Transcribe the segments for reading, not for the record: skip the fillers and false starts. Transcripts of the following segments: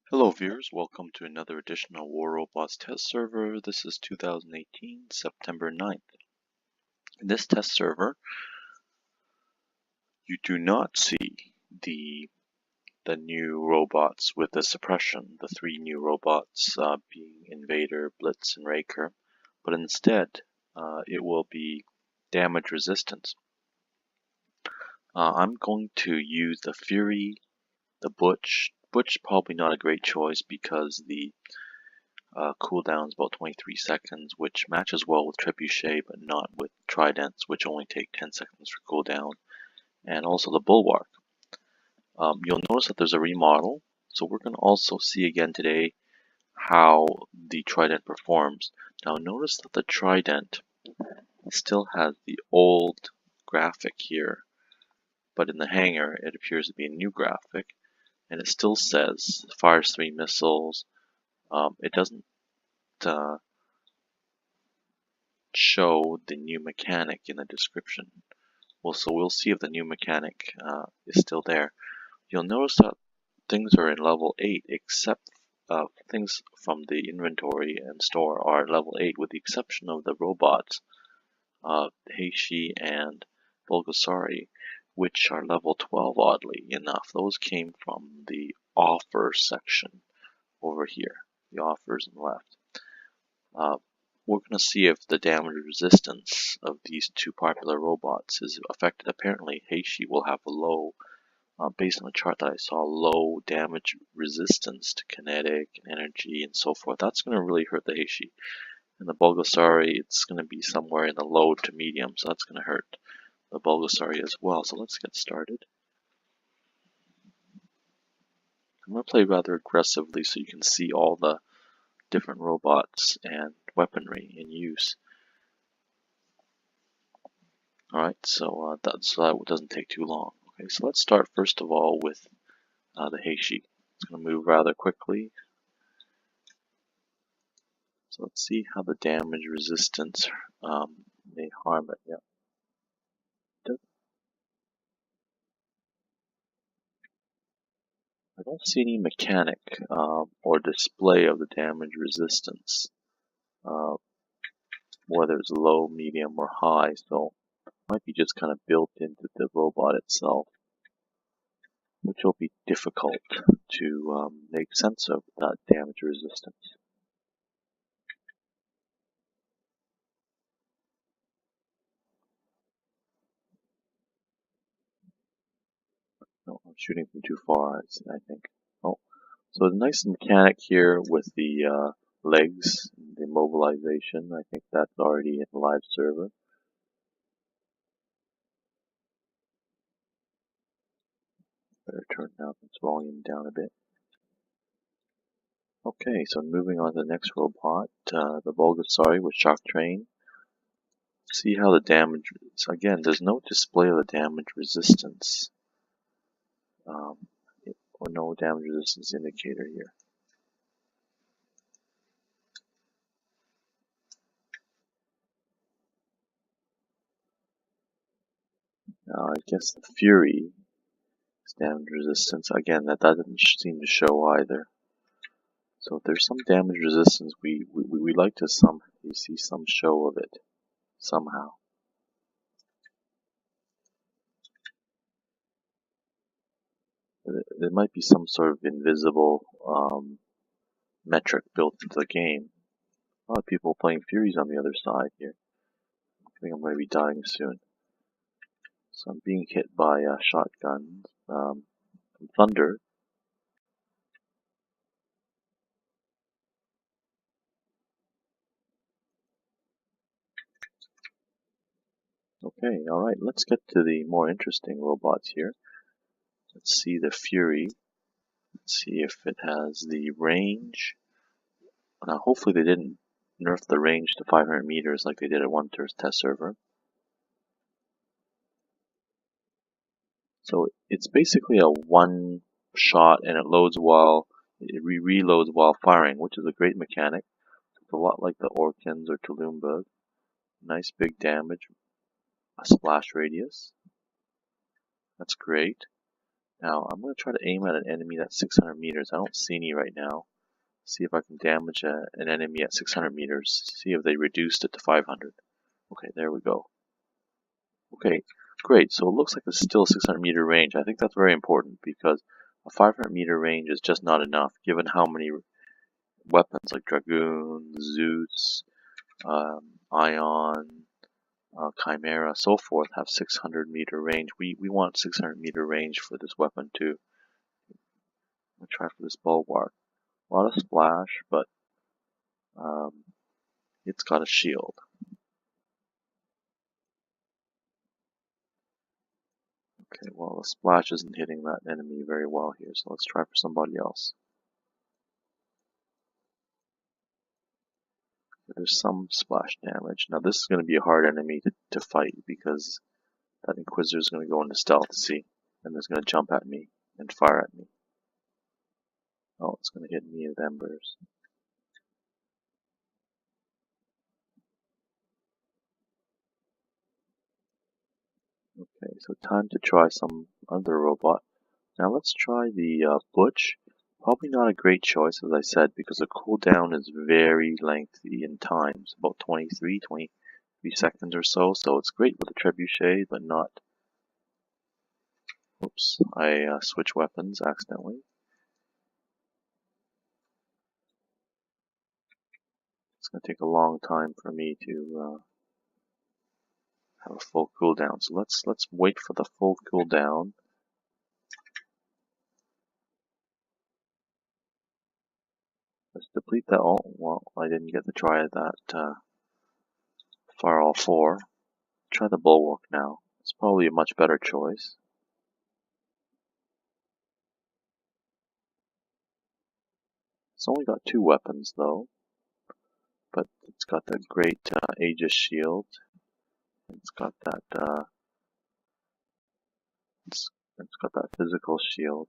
Hello viewers, welcome to another edition of War Robots Test Server. This is 2018, September 9th. In this test server, you do not see the new robots with the suppression, the three new robots being Invader, Blitz, and Raker, but instead it will be damage resistance. I'm going to use the Fury, the Butch. Butch probably not a great choice because the cooldown is about 23 seconds, which matches well with Trebuchet, but not with Tridents, which only take 10 seconds for cooldown, and also the Bulwark. You'll notice that there's a remodel, so we're going to also see again today how the Trident performs. Now notice that the Trident still has the old graphic here, but in the hangar it appears to be a new graphic, and it still says fires 3 missiles. It doesn't show the new mechanic in the description. So we'll see if the new mechanic is still there. You'll notice that things are in level 8 except things from the inventory and store are at level 8 with the exception of the robots, Heishi and Bulgasari, which are level 12 oddly enough. Those came from the offer section over here, the offers on the left. We're going to see if the damage resistance of these two popular robots is affected. Apparently, Heishi will have a low, based on the chart that I saw, low damage resistance to kinetic and energy and so forth. That's going to really hurt the Heishi. And the Bulgasari, it's going to be somewhere in the low to medium, so that's going to hurt the Bulgasari as well. So let's get started. I'm going to play rather aggressively so you can see all the different robots and weaponry in use. Alright, so that doesn't take too long. Okay, so let's start first of all with the Heishi. It's going to move rather quickly. So let's see how the damage resistance may harm it. Yeah. I don't see any mechanic or display of the damage resistance, whether it's low, medium, or high, so it might be just kind of built into the robot itself, which will be difficult to make sense of that damage resistance. No, I'm shooting from too far, I think. Oh, so the nice mechanic here with the legs, the immobilization. I think that's already in the live server. Better turn down its volume down a bit. Okay, so moving on to the next robot, the Bulgasari with shock train. See how the damage, so again, there's no display of the damage resistance, or no damage resistance indicator here. Now, I guess the Fury is damage resistance. Again, that doesn't seem to show either. So if there's some damage resistance, we like to see some show of it somehow. There might be some sort of invisible metric built into the game. A lot of people playing Furies on the other side here. I think I'm going to be dying soon. So I'm being hit by shotguns, thunder. Okay, alright, let's get to the more interesting robots here. Let's see the Fury. Let's see if it has the range. Now, hopefully they didn't nerf the range to 500 meters like they did at one test server. So it's basically a one shot and it loads while, it reloads while firing, which is a great mechanic. It's a lot like the Orkans or Tulumbas. Nice big damage, a splash radius. That's great. Now I'm going to try to aim at an enemy that's 600 meters. I don't see any right now. See if I can damage an enemy at 600 meters. See if they reduced it to 500. Okay, there we go. Okay, great. So it looks like it's still 600-meter range. I think that's very important because a 500-meter range is just not enough given how many weapons like Dragoon, Zeus, Ion, Chimera, so forth have 600-meter range. We want 600-meter range for this weapon too. I'll try for this bulwark. A lot of splash, but um, it's got a shield. Okay, well the splash isn't hitting that enemy very well here, so let's try for somebody else. There's some splash damage. Now this is going to be a hard enemy to fight because that Inquisitor is going to go into stealth, see? And it's going to jump at me and fire at me. Oh, it's going to hit me with embers. Okay, so time to try some other robot. Now let's try the Butch. Probably not a great choice, as I said, because the cooldown is very lengthy in times, about 23 seconds or so. So it's great with a trebuchet, but not. Oops, I switched weapons accidentally. It's going to take a long time for me to have a full cooldown. So let's wait for the full cooldown. Let's deplete that. Oh, well, I didn't get to try that fire all four. Try the bulwark now. It's probably a much better choice. It's only got two weapons though, but it's got that great Aegis shield. It's got that. It's got that physical shield.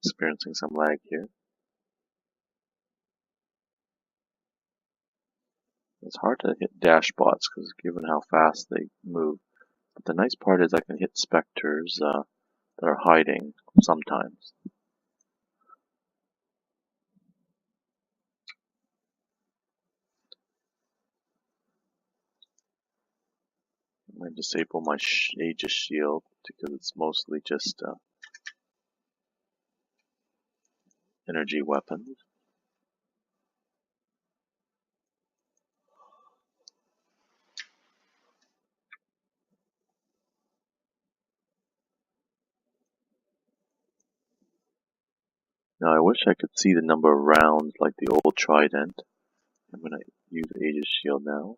Experiencing some lag here. It's hard to hit dash bots because given how fast they move. But the nice part is I can hit specters that are hiding sometimes. I'm going to disable my Aegis shield because it's mostly just energy weapons. Now I wish I could see the number of rounds like the old Trident. I'm going to use Aegis shield now.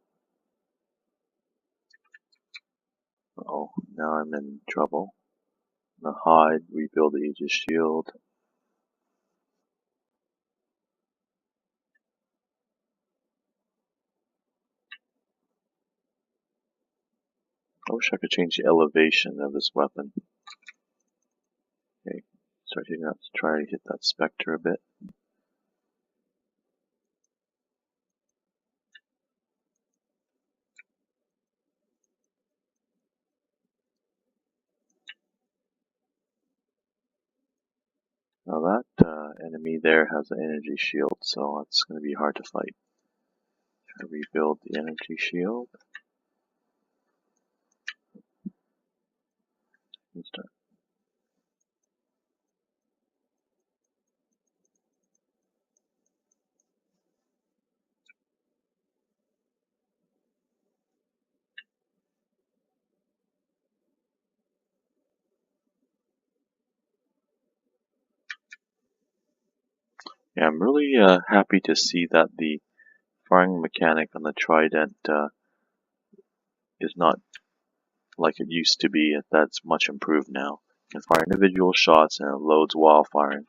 Uh-oh, now I'm in trouble. I'm going to hide, rebuild the Aegis shield. I wish I could change the elevation of this weapon. Okay, start hitting that to try to hit that specter a bit. Now that enemy there has an energy shield, so it's going to be hard to fight. Try to rebuild the energy shield. And start. Yeah, I'm really happy to see that the firing mechanic on the Trident is not like it used to be. That's much improved now. You can fire individual shots and it loads while firing.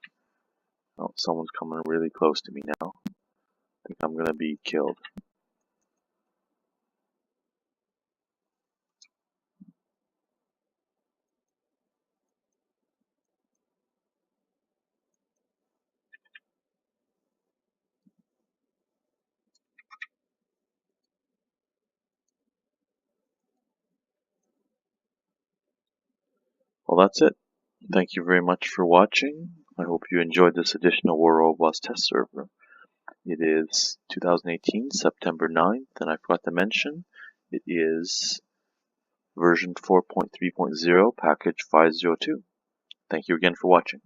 Oh, someone's coming really close to me now. I think I'm gonna be killed. Well, that's it. Thank you very much for watching. I hope you enjoyed this additional War Robots test server. It is 2018, September 9th, and I forgot to mention, it is version 4.3.0, package 502. Thank you again for watching.